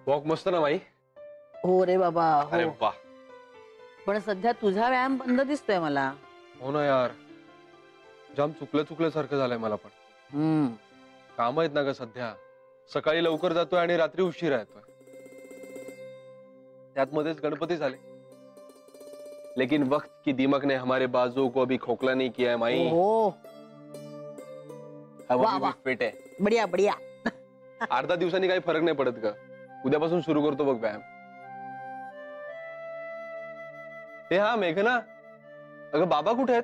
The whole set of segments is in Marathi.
वॉक मस्त ना माई? हो रे बाबा अरे हो. वाह. पण सध्या तुझा व्यायाम बंद दिसतोय मला. हो ना यार, जाम चुकल्यासारखं झालंय मला पण. काम आहेत ना ग सध्या. सकाळी लवकर जातोय आणि रात्री उशिरा येतोय. त्यात मध्येच गणपती झाले. लेकिन वक्त की दीमक ने हमारे बाजू को अभी खोखला नहीं किया है माई. हो हम वाह, अभी वाह. भी फिट है. बढिया बढिया. अर्धा दिवसांनी काही फरक नाही पडत का? उद्यापासून सुरू करतो बघ व्यायाम. ते हा मेघना, अगं बाबा कुठे आहेत?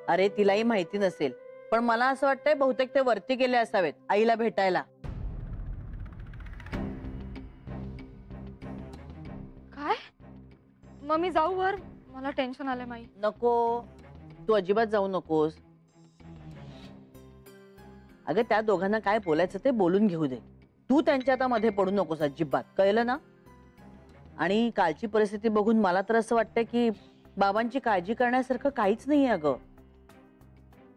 अरे तिलाही माहिती नसेल, पण मला असं वाटतंय बहुतेक ते वरती गेले असावेत आईला भेटायला. काय? मग मी जाऊ वर? मला टेन्शन आलंय माई. नको, तू अजिबात जाऊ नकोस. अगं त्या दोघांना काय बोलायचं ते बोलून घेऊ दे. तू त्यांच्या आता मध्ये पडू नकोस अजिबात, कळलं ना? आणि कालची परिस्थिती बघून मला तर असं वाटतंय की बाबांची काळजी करण्यासारखं काहीच नाहीये अगं.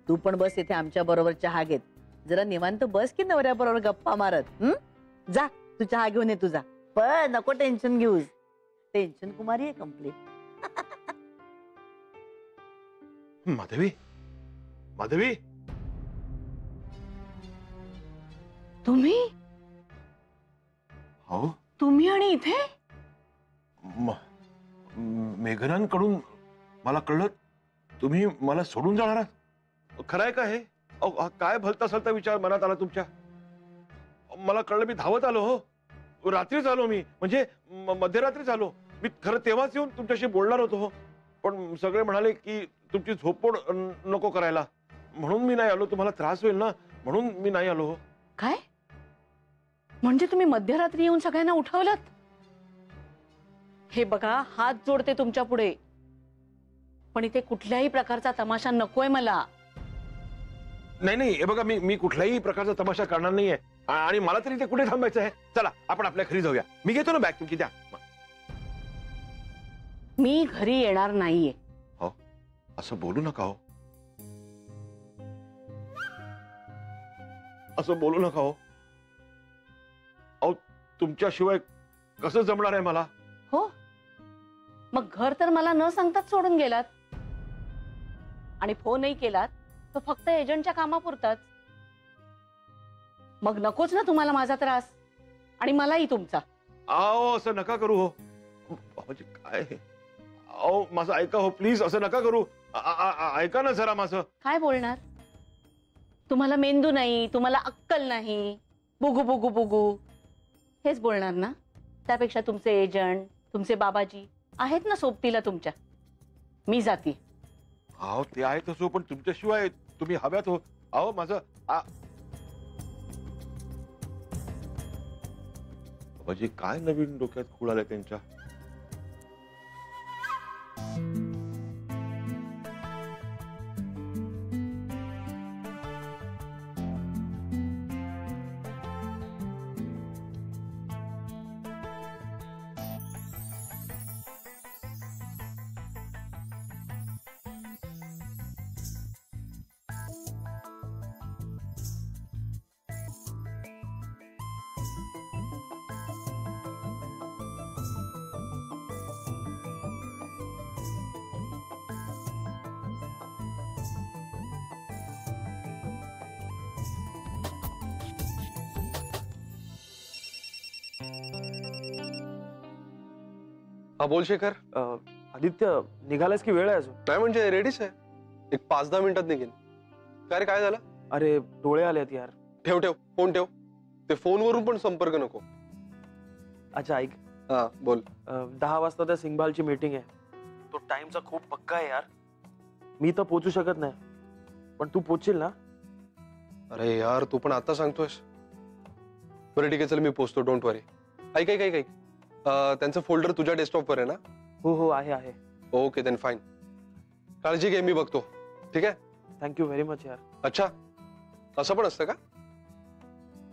तू पण बस इथे आमच्या बरोबर चहा घेत. जरा निवांत बस की नवऱ्याबरोबर गप्पा मारत. जा तू चहा घेऊन ये तुझा. पण नको टेन्शन घेऊस. टेन्शन कुमारी आहे कंप्लीट. माधवी, माधवी, तुम्ही हो तुम्ही आणि इथे मेघनांकडून मला कळलं तुम्ही मला सोडून जाणार आहात. खरं आहे का हे? हा काय भलता सलता विचार मनात आला तुमच्या? मला कळलं, मी धावत आलो. हो रात्रीच आलो मी, म्हणजे मध्यरात्रीच आलो मी. खरं तेव्हाच येऊन तुमच्याशी बोलणार होतो. हो पण सगळे म्हणाले की तुमची झोपमोड नको करायला, म्हणून मी नाही आलो. तुम्हाला त्रास होईल ना म्हणून मी नाही आलो. हो काय म्हणजे तुम्ही मध्यरात्री येऊन सगळ्यांना उठवलं? हे बघा, हात जोडते तुमच्या पुढे, पण इथे कुठल्याही प्रकारचा तमाशा नकोय मला. नाही नाही, हे बघा, मी कुठल्याही प्रकारचा तमाशा करणार नाहीये. आणि मला तरी इथे कुठे थांबायचं आहे? चला आपण आपल्या घरी जाऊया. मी घेतो ना बॅग, तुमची द्या. मी घरी येणार नाहीये. हो असं बोलू नका. हो असं बोलू नका. हो अहो तुमच्याशिवाय कसं जमणार आहे मला? हो मग घर तर मला न सांगताच सोडून गेलात, आणि फोनही केलात तर फक्त एजंटच्या कामापुरताच. मग नकोच ना तुम्हाला माझा त्रास, आणि मलाही तुमचा. अहो असं नका करू. हो म्हणजे काय? अहो माझं ऐका. हो प्लीज असं नका करू. ऐका ना जरा माझं. काय बोलणार? तुम्हाला मेंदू नाही, तुम्हाला अक्कल नाही, बुगू बुगू बुगू हेच बोलणार ना? त्यापेक्षा तुमचे एजंट, तुमचे बाबाजी आहेत ना सोबतीला तुमच्या. मी जाते. अहो ते आहे तसं, पण तुमच्याशिवाय तुम्ही हव्यात. हो अहो माझं बाबाजी काय नवीन डोक्यात खूळ आलंय त्यांच्या? हा बोल शेखर. आदित्य, निघालास की वेळ आहे अजून? नाही म्हणजे रेडीच आहे, एक 5-10 मिनिटात निघेन. काय रे, काय झालं? अरे डोळे आलेत यार. ठेव ठेव फोन ठेव. ते फोनवरून पण संपर्क नको. अच्छा ऐक, हा बोल. 10 वाजता त्या सिंगबालची मीटिंग आहे. तो टाइमचा खूप पक्का आहे यार. मी तर पोहोचू शकत नाही, पण तू पोहोचशील ना? अरे यार तू पण आता सांगतोयस. बरं ठीक आहे, चल मी पोहोचतो, डोंट वरी. ऐक ऐक ऐक ऐक, त्यांचं फोल्डर तुझ्या डेस्कटॉपवर आहे ना? हो हो आहे आहे. Okay then fine. काळजी घे, मी बघतो. ठीक आहे. थँक्यू व्हेरी मच यार. अच्छा, असं पण असतं का?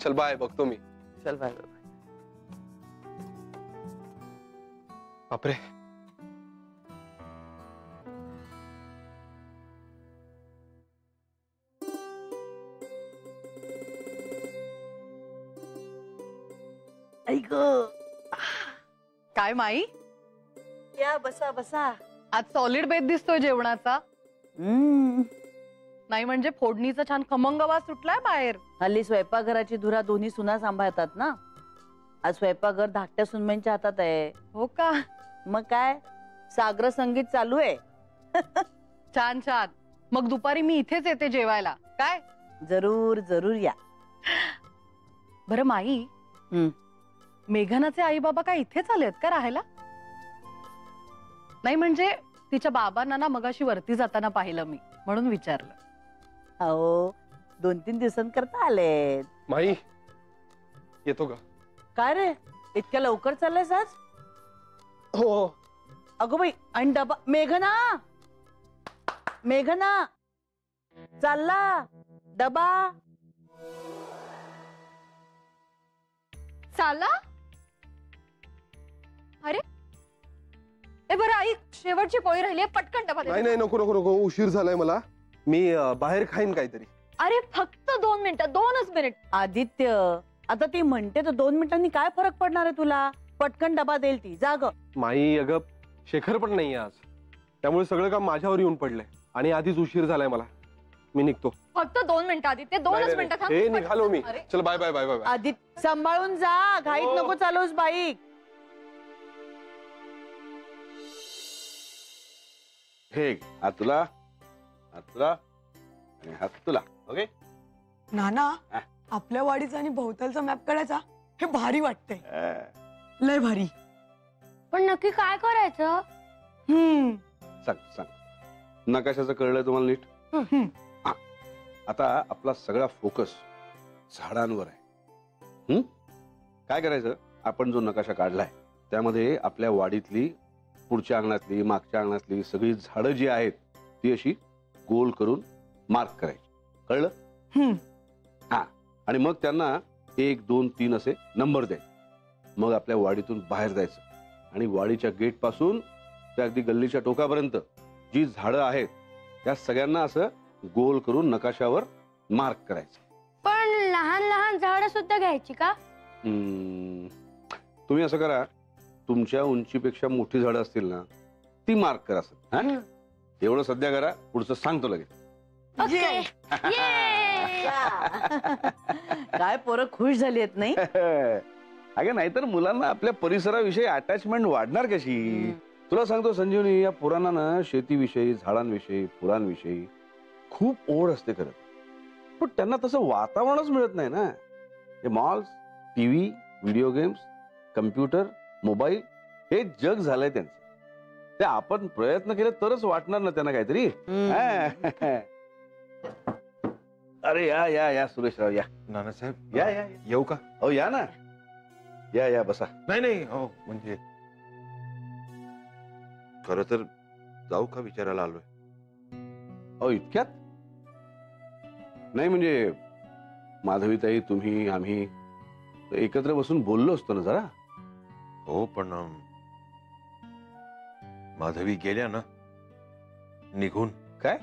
चल बाय, बघतो मी. चल बाय. बापरे. ऐक काय माई, या बसा बसा. आज सॉलिड बेत दिसतोय जेवणाचा. हम्म. नाही म्हणजे फोडणीचा छान खमंग आवाज सुटलाय बाहेर. हल्ली स्वयंपाकघराची धुरा दोन्ही सुना सांभाळतात ना. आज स्वयंपाकघर धाकट्या सुनबाईंच्या हातात आहे. हो का? मग काय, सागर संगीत चालू आहे. छान छान. मग दुपारी मी इथेच येते जेवायला काय? जरूर जरूर या. बरं माई, हं. मेघनाचे आई बाबा काय इथेच आलेत का राहायला? नाही म्हणजे तिच्या बाबांना ना मगाशी वरती जाताना पाहिलं मी, म्हणून विचारलं. अहो 2-3 दिवसांकरता आलेत. माई येतो का? काय रे, इतक्या लवकर चाललायस आज? हो. अगो बाई, आणि डबा. मेघना, मेघना, चालला डबा. चाला. अरे ए बरं आई, शेवटची पोळी राहिली आहे, पटकन डबा दे. नाही नाही, नको नको नको, उशीर झालाय मला. मी बाहेर खाईन काहीतरी. अरे फक्त 2 मिनिटं, 2च मिनिट. आदित्य, आता ती म्हणते तर 2 मिनिटांनी काय फरक पडणार आहे तुला? पटकन डबा देईल ती. जा ग. माई अगं, शेखर पण नाही आज, त्यामुळे सगळं काम माझ्यावर येऊन पडलंय आणि आधीच उशीर झालाय मला. मी निघतो. फक्त 2 मिनिटं आधी, ते 2च मिनिटं थांब. हे निघालो मी. अरे. चल bye bye bye bye. Aditya, सांभाळून जा, घाईत हो. नको चालवूस बाईक. हे हा तुला, हा तुला आणि हा तुला. ओके. नाना, हा. आपल्या वाडीचा आणि भोवतालचा मॅप काढायचा, हे भारी वाटतंय. लय भारी. पण नक्की काय करायचं? सांग सांग, नकाशाचं कळलं तुम्हाला नीट? हा. आता आपला सगळा फोकस झाडांवर आहे. काय करायचं, आपण जो नकाशा काढलाय त्यामध्ये आपल्या वाडीतली पुढच्या अंगणातली, मागच्या अंगणातली सगळी झाडं जी आहेत ती अशी गोल करून मार्क करायची. कळलं? हा. आणि मग त्यांना 1, 2, 3 असे नंबर द्यायचे. मग आपल्या वाडीतून बाहेर जायचं आणि वाडीच्या गेट पासून त्या अगदी गल्लीच्या टोकापर्यंत जी झाडं आहेत त्या सगळ्यांना असं गोल करून नकाशावर मार्क करायचं. पण लहान लहान झाडं सुद्धा घ्यायची का? तुम्ही असं करा, तुमच्या उंचीपेक्षा मोठी झाडं असतील ना ती मार्क करा. असं एवढं सध्या करा, पुढचं सांगतो लगेच. ओके. काय पोरं खुश झाली आहेत नाही? अगं नाहीतर मुलांना आपल्या परिसराविषयी अटॅचमेंट वाढणार कशी? तुला सांगतो संजीवनी, या पोरांना ना शेतीविषयी, झाडांविषयी, फुलांविषयी खूप ओढ असते खरं, पण त्यांना तसं वातावरणच मिळत नाही ना. हे malls, TV, video games, computer, mobile हे जग झालंय त्यांचं. ते आपण प्रयत्न केले तरच वाटणार ना त्यांना काहीतरी. अरे या या या सुरेशराव, या नानासाहेब, या या येऊ का? हो या ना, या या बसा. नाही नाही, हो म्हणजे खरं तर जाऊ का विचारायला आलोय. अहो इतक्यात? नाही म्हणजे माधवीताई, तुम्ही, आम्ही एकत्र बसून बोललो असतो ना जरा. हो पण माधवी गेल्या ना निघून. काय?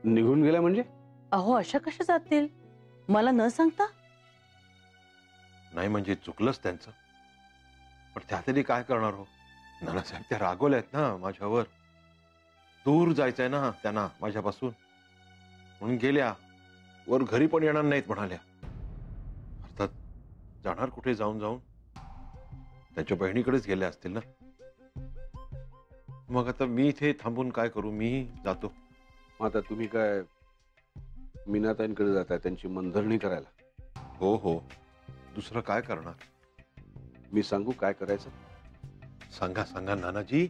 निघून गेल्या म्हणजे? अहो अशा कशा जातील मला न सांगता? नाही म्हणजे चुकलंच त्यांचं, पण त्यातरी काय करणार हो नानासाहेब. त्या रागवल्या आहेत ना माझ्यावर. दूर जायचंय ना त्यांना माझ्यापासून, म्हणून गेल्या. वर घरी पण येणार नाहीत म्हणाल्या. अर्थात जाणार कुठे, जाऊन जाऊन त्यांच्या बहिणीकडेच गेल्या असतील ना. मग आता मी इथे थांबून काय करू? मी जातो. आता तुम्ही काय मीनाताईंकडे जाताय त्यांची मनधरणी करायला? हो हो, दुसरं काय करणार? मी सांगू काय करायचं? सांगा सांगा नानाजी.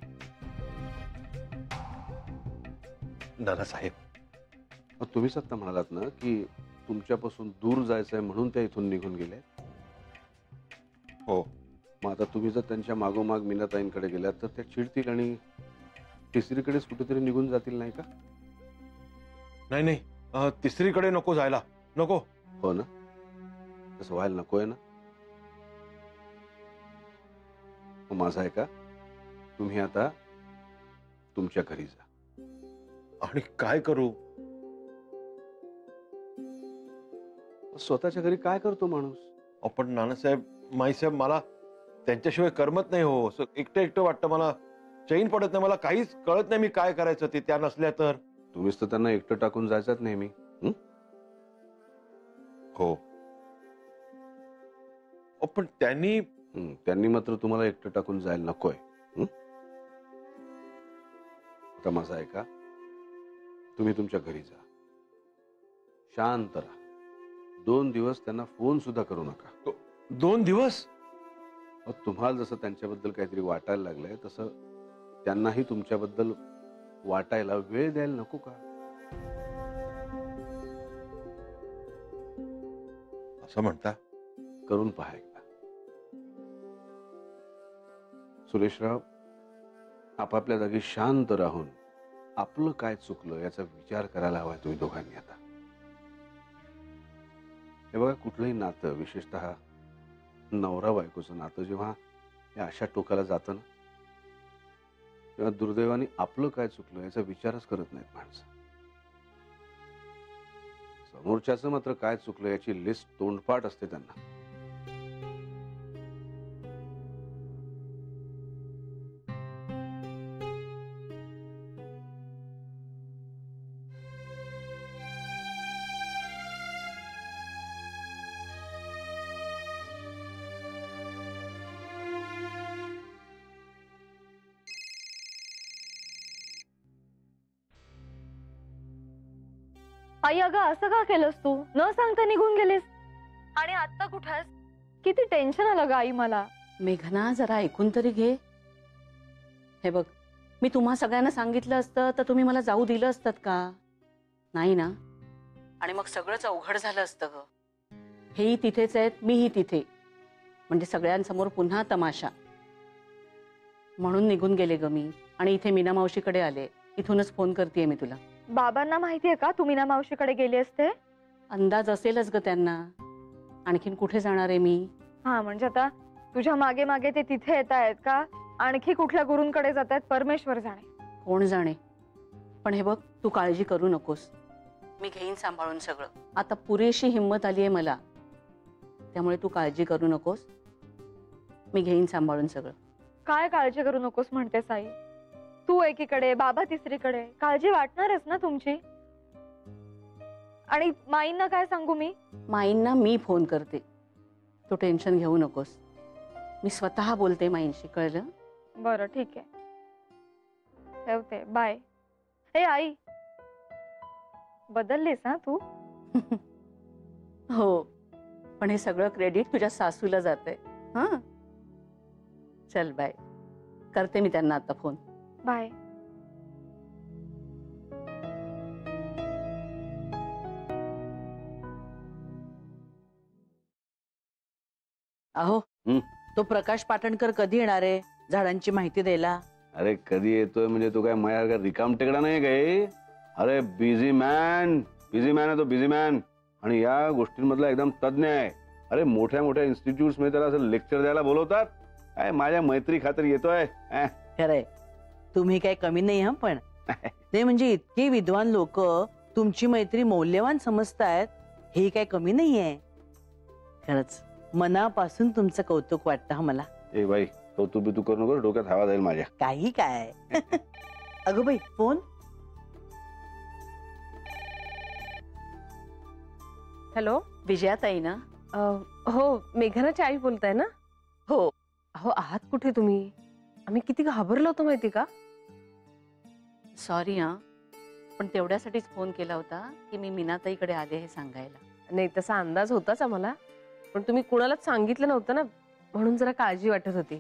नानासाहेब, तुम्हीच आता म्हणालात ना की तुमच्यापासून दूर जायचंय म्हणून त्या इथून निघून गेल्या. हो. मग आता तुम्ही जर त्यांच्या मागोमाग मीनाताईंकडे गेल्यात तर त्या चिडतील आणि तिसरीकडेच कुठेतरी निघून जातील, नाही का? नाही नाही, तिसरीकडे नको जायला, नको. हो ना, तसं व्हायला नकोय ना. माझं आहे का, तुम्ही आता तुमच्या घरी जा. आणि काय करू? स्वतःच्या घरी काय करतो माणूस? आपण नानासाहेब माईसाहेब मला त्यांच्याशिवाय करमत नाही हो. असं एकटं एकटं वाटतं मला. चैन पडत नाही मला. काहीच कळत नाही मी काय करायचं ते त्या नसल्या तर. तुम्हीच तर त्यांना एकटं टाकून जायचात नेहमी. हो पण त्यांनी त्यांनी मात्र तुम्हाला एकटं टाकून जायला नकोय. आता माझं ऐका, तुम्ही तुमच्या घरी जा, शांत राहा. 2 दिवस त्यांना फोन सुद्धा करू नका. 2 दिवस? तुम्हाला जसं त्यांच्याबद्दल काहीतरी वाटायला लागलंय तसं त्यांनाही तुमच्याबद्दल वाटायला वेळ द्यायला नको का? असं म्हणता? करून पहा एकदा. सुरेशराव, आपापल्या जागी शांत राहून आपलं काय चुकलं याचा विचार करायला हवाय तुम्ही दोघांनी आता. हे बघा, कुठलंही नातं, विशेषतः नवरा बायकोचं नातं जेव्हा या अशा टोकाला जातं ना, तेव्हा दुर्दैवाने आपलं काय चुकलं याचा विचारच करत नाहीत माणसं. समोरच्याचं मात्र काय चुकलं याची लिस्ट तोंडपाठ असते त्यांना. आई अगं असं का केलंस तू? न सांगता निघून गेलीस आणि आता कुठेस? किती टेन्शन आलं ग आई मला. मेघना, जरा ऐकून तरी घे. हे बघ, मी तुम्हा सगळ्यांना सांगितलं असतं तर तुम्ही मला जाऊ दिलं असतात का? नाही ना. आणि मग सगळंच अवघड झालं असतं ग. हेही तिथेच आहेत, मीही तिथे. म्हणजे सगळ्यांसमोर पुन्हा तमाशा. म्हणून निघून गेले ग मी आणि इथे मीना मावशीकडे आले. इथूनच फोन करतेय मी तुला. बाबांना माहितीये का तू मीना मावशीकडे गेली असते? अंदाज असेलच ग त्यांना. आणखीन कुठे जाणार आहे मी? हा, म्हणजे आता तुझ्या मागे मागे ते तिथे येत आहेत का? आणखी कुठल्या गुरूंकडे जात आहेत? परमेश्वर जाणे. कोण जाणे. पण हे बघ, तू काळजी करू नकोस. मी घेईन सांभाळून सगळं. आता पुरेशी हिंमत आली आहे मला. त्यामुळे तू काळजी करू नकोस. मी घेईन सांभाळून सगळं. काय काळजी करू नकोस म्हणतेस आई? तू एकीकडे, बाबा तिसरीकडे. काळजी वाटणारच ना तुमची. आणि माईंना काय सांगू मी? माईंना मी फोन करते. तू टेन्शन घेऊ नकोस. मी स्वतः बोलते माईंशी, कळलं? बरं, ठीक आहे. ठेवते. बाय. हे आई, बदललीस हा तू? हो, पण हे सगळं क्रेडिट तुझ्या सासूला जाते. हा, चल बाय. करते मी त्यांना आता फोन. बाय. अहो, तो प्रकाश पाटणकर कधी येणार आहे झाडांची माहिती द्यायला? अरे कधी येतोय म्हणजे तो काय माझ्या रिकाम टेकडा नाही काय? अरे बिझी मॅन आहे तो, बिझी मॅन. आणि या गोष्टींमधला एकदम तज्ञ आहे. अरे मोठ्या मोठ्या इन्स्टिट्यूट्स मध्ये त्याला असं लेक्चर द्यायला बोलवतात. काय माझ्या मैत्री खातर येतोय. खरंय, तुम्ही काय कमी नाही. हा, पण ते म्हणजे इतके विद्वान लोक तुमची मैत्री मौल्यवान समजतायत, हे काय कमी नाहीये. खरंच मनापासून तुमचं कौतुक वाटतं मला. ए बाई, कौतुक बितू करू नको, डोक्यात हवा जाईल माझ्या. काही काय. अगं बाई, फोन. हॅलो, विजयाताई ना? हो, मेघनाची आई बोलताय ना? हो. हो, आहात कुठे तुम्ही? आम्ही किती घाबरलो होतो माहिती का? सॉरी हा, पण तेवढ्यासाठीच फोन केला होता की मी मीनाताईकडे आले हे सांगायला. नाही, तसा अंदाज होताच आम्हाला, पण तुम्ही कुणालाच सांगितलं नव्हतं ना, म्हणून जरा काळजी वाटत होती.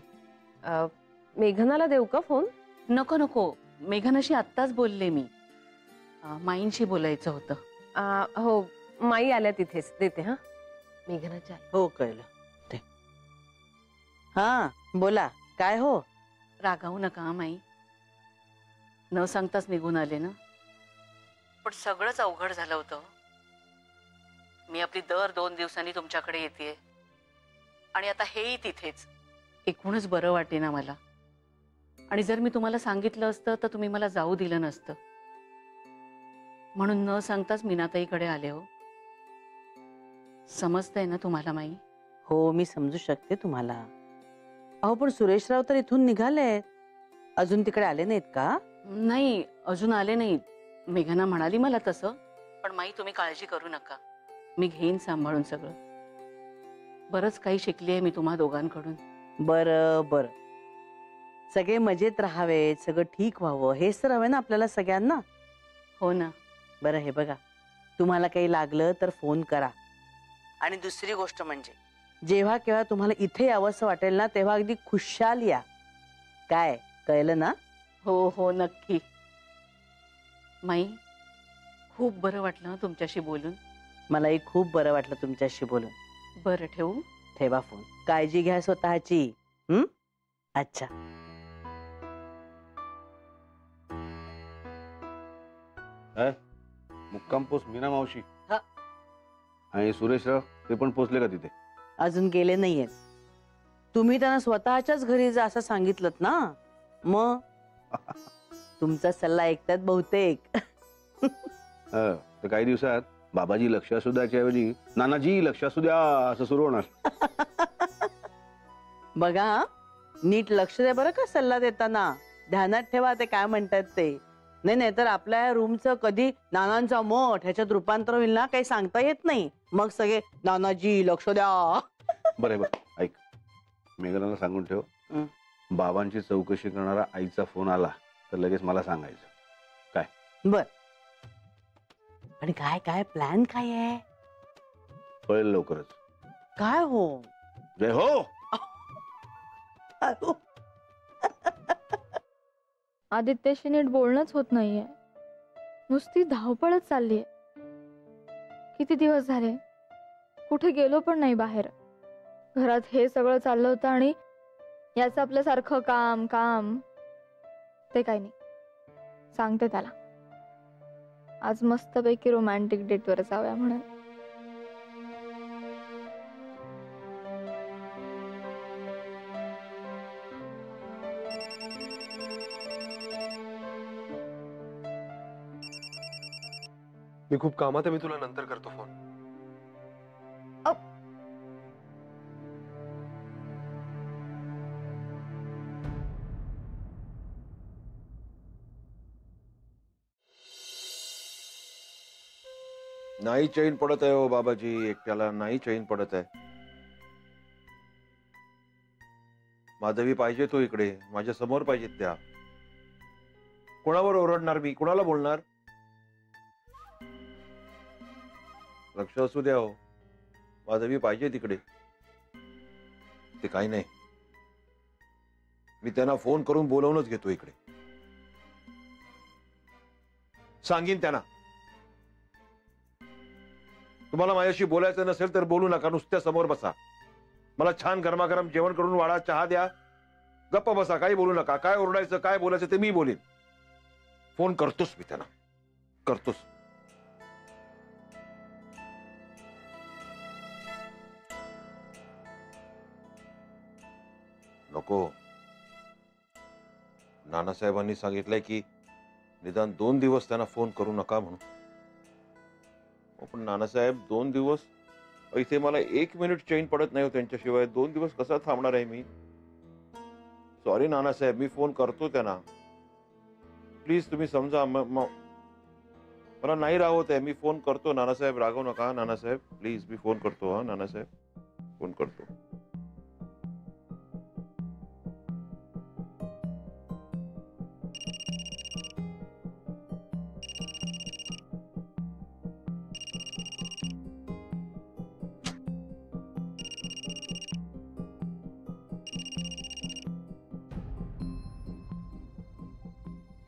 मेघनाला देऊ का फोन? नको नको, मेघनाशी आत्ताच बोलले मी. माईंशी बोलायचं होतं. हो, माई आल्या तिथेच. देते हा. मेघनाची आई. हो, कळलं. हा, बोला. काय हो? रागावू नका माई. न सांगताच निघून आले ना. पण सगळंच अवघड झालं होतं. मी आपली दर 2 दिवसांनी तुमच्याकडे येते आणि आता हेही तिथेच. एकूणच बरं वाटेना मला. आणि जर मी तुम्हाला सांगितलं असतं तर तुम्ही मला जाऊ दिलं नसतं. म्हणून न सांगताच मीनाताईकडे आले हो. समजतंय ना तुम्हाला माई? हो, मी समजू शकते तुम्हाला. अहो पण सुरेशराव तर इथून निघाले, अजून तिकडे आले नाहीत का? नाही, अजून आले नाहीत. मेघना म्हणाली मला तसं, पण माई तुम्ही काळजी करू नका. मी घेईन सांभाळून सगळं. बरंच काही शिकलीये मी तुम्हा दोघांकडून. बरं बरं, सगळे मजेत राहावेत, सगळं ठीक व्हावं, हेच तर हवं ना आपल्याला सगळ्यांना. हो ना. बरं हे बघा, तुम्हाला काही लागलं तर फोन करा. आणि दुसरी गोष्ट म्हणजे जेव्हा केव्हा तुम्हाला इथे यावंसं वाटेल ना, तेव्हा अगदी खुशाल या. काय कळलं ना? हो हो, नक्की. माई, खूप बरं वाटलं हं तुमच्याशी बोलून. मलाही खूप बरं वाटलं तुमच्याशी बोलून. बरं, ठेवू? ठेवा फोन. काळजी घ्या स्वतःची. अच्छा. मुक्काम पोस्ट मीना मावशी हा. आणि सुरेशराव ते पण पोचले का तिथे? अजून गेले नाहीयेत. तुम्ही त्यांना स्वतःच्याच घरी जा असं सांगितलं ना, मग तुमचा सल्ला ऐकतात बहुतेक. तर काही दिवसात बाबाजी लक्ष असू द्याच्या ऐवजी नानाजी लक्ष असू द्या असं सुरू होणार. बघा हं, नीट लक्ष द्या बरं का सल्ला देताना. ध्यानात ठेवा ते काय म्हणतात ते. नाही तर आपल्या रूमचं कधी नानांचा मठ ह्याच्यात रूपांतर होईल ना, काही सांगता येत नाही. मग सगळे नानाजी लक्ष द्या. बरं ऐक, मेघनाला सांगून ठेव, बाबांची चौकशी करणारा आईचा फोन आला तर लगेच मला सांगायचं. काय? बर. आणि काय काय प्लॅन काय आहे? कळेल लवकरच. काय हो? जय हो. आदित्यशी नीट बोलणंच होत नाहीये. नुसती धावपळच चाललीये. किती दिवस झाले कुठे गेलो पण नाही बाहेर. घरात हे सगळं चाललं होतं आणि याचं आपल्यासारखं काम काम ते काही नाही. सांगते त्याला आज मस्तपैकी रोमॅन्टिक डेटवर जाऊया म्हणून. मी खूप कामात आहे, मी तुला नंतर करतो फोन. नाही चैन पडत आहे हो बाबाजी, एकट्याला नाही चैन पडत आहे. माधवी पाहिजे तो इकडे, माझ्या समोर पाहिजेत त्या. कोणावर ओरडणार मी, कोणाला बोलणार? लक्ष असू द्या हो, माधवी पाहिजे तिकडे. ते काही नाही, मी त्यांना फोन करून बोलवूनच घेतो इकडे. सांगीन त्यांना, तुम्हाला माझ्याशी बोलायचं नसेल तर बोलू नका, नुसत्या समोर बसा. मला छान गरमागरम जेवण करून वाढा, चहा द्या, गप्प बसा, काही बोलू नका. काय ओरडायचं काय बोलायचं ते मी बोलीन. फोन करतोच मी त्यांना, करतोच. नको, नानासाहेबांनी सांगितलंय की निदान 2 दिवस त्यांना फोन करू नका म्हणून. पण नानासाहेब 2 दिवस इथे मला 1 मिनिट चैन पडत नाही हो त्यांच्याशिवाय. 2 दिवस कसा थांबणार आहे मी? सॉरी नानासाहेब, मी फोन करतो त्यांना. प्लीज तुम्ही समजा, मला नाही राहत आहे. मी फोन करतो नानासाहेब, रागवू नका नानासाहेब, प्लीज. मी फोन करतो. हा नानासाहेब, फोन करतो.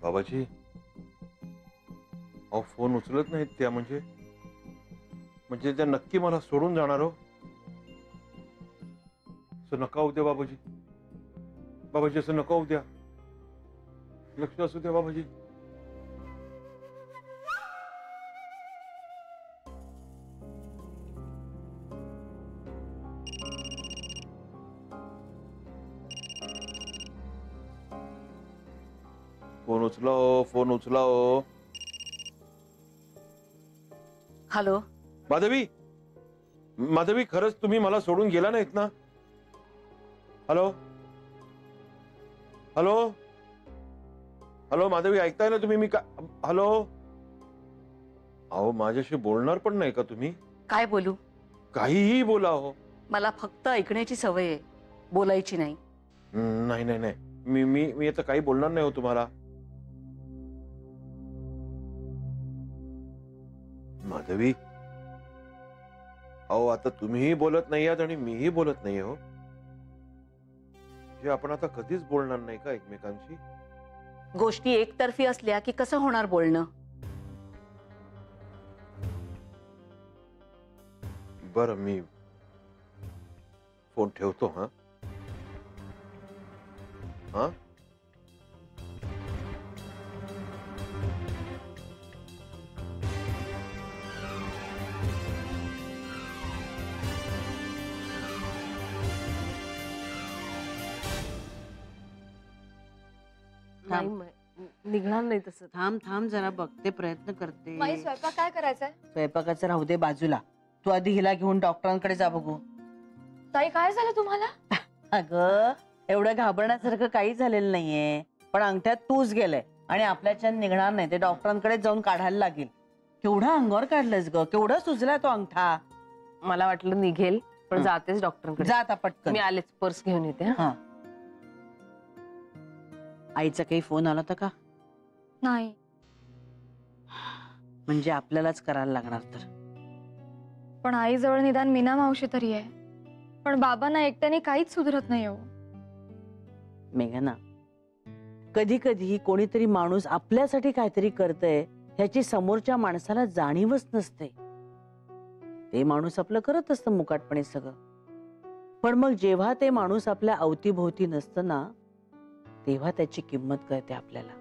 बाबाजी, अहो फोन उचलत नाहीत त्या. म्हणजे त्या नक्की मला सोडून जाणार हो? असं नका होऊ द्या बाबाजी. बाबाजी असं नका होऊ द्या. लक्ष असू द्या बाबाजी. फोन उचला हो, फोन उचला हो. हॅलो. माधवी, माधवी, खरंच तुम्ही मला सोडून गेला नाहीत ना? हॅलो हॅलो हॅलो माधवी, ऐकताय ना तुम्ही? मी का हॅलो? अहो, माझ्याशी बोलणार पण नाही का तुम्ही? काय बोलू? काहीही बोला हो. मला फक्त ऐकण्याची सवय आहे, बोलायची नाही. नाही नाही नाही, मी मी मी आता काही बोलणार नाही हो तुम्हाला. माधवी, अहो आता तुम्हीही बोलत नाही आहात आणि मीही बोलत नाही हो. जे आपण आता कधीच बोलणार नाही का एकमेकांशी? गोष्टी एकतर्फी असल्या की कसं होणार बोलणं? बरं, मी फोन ठेवतो. हा हा नाही निघणार नाही तसं. थांब थांब जरा बघते, प्रयत्न करते. माई स्वयंपाक काय करायचंय? स्वयंपाकाचं राहू दे बाजूला. तू आधी हिला घेऊन डॉक्टरांकडे जा बघू. ताई काय झालं तुम्हाला? अगं, एवढं घाबरण्यासारखं काही झालेलं नाहीये, पण अंगठ्यात तूच गेलंय आणि आपल्याच्यान निघणार नाही. ते डॉक्टरांकडे जाऊन काढायला लागेल. केवढा अंगावर काढलंस ग, केवढा सुजलाय तो अंगठा. मला वाटलं निघेल, पण जातेच डॉक्टरांकडे. जा आता पटकन. मी आलेच, पर्स घेऊन येते. हा. आईचा काही फोन आला होता का? नाही. म्हणजे आपल्यालाच करायला लागणार तर. पण आईजवळ निदान मीना मावशी तरी आहे. पण बाबांना एकट्याने काहीच सुधरत नाही हो. मेघना, कधी कधी कोणीतरी माणूस आपल्यासाठी काहीतरी करतय ह्याची समोरच्या माणसाला जाणीवच नसते. ते माणूस आपलं करत असतं मुकाटपणे सगळं, पण मग जेव्हा ते माणूस आपल्या अवतीभोवती नसतं ना, तेव्हा त्याची किंमत कळते आपल्याला.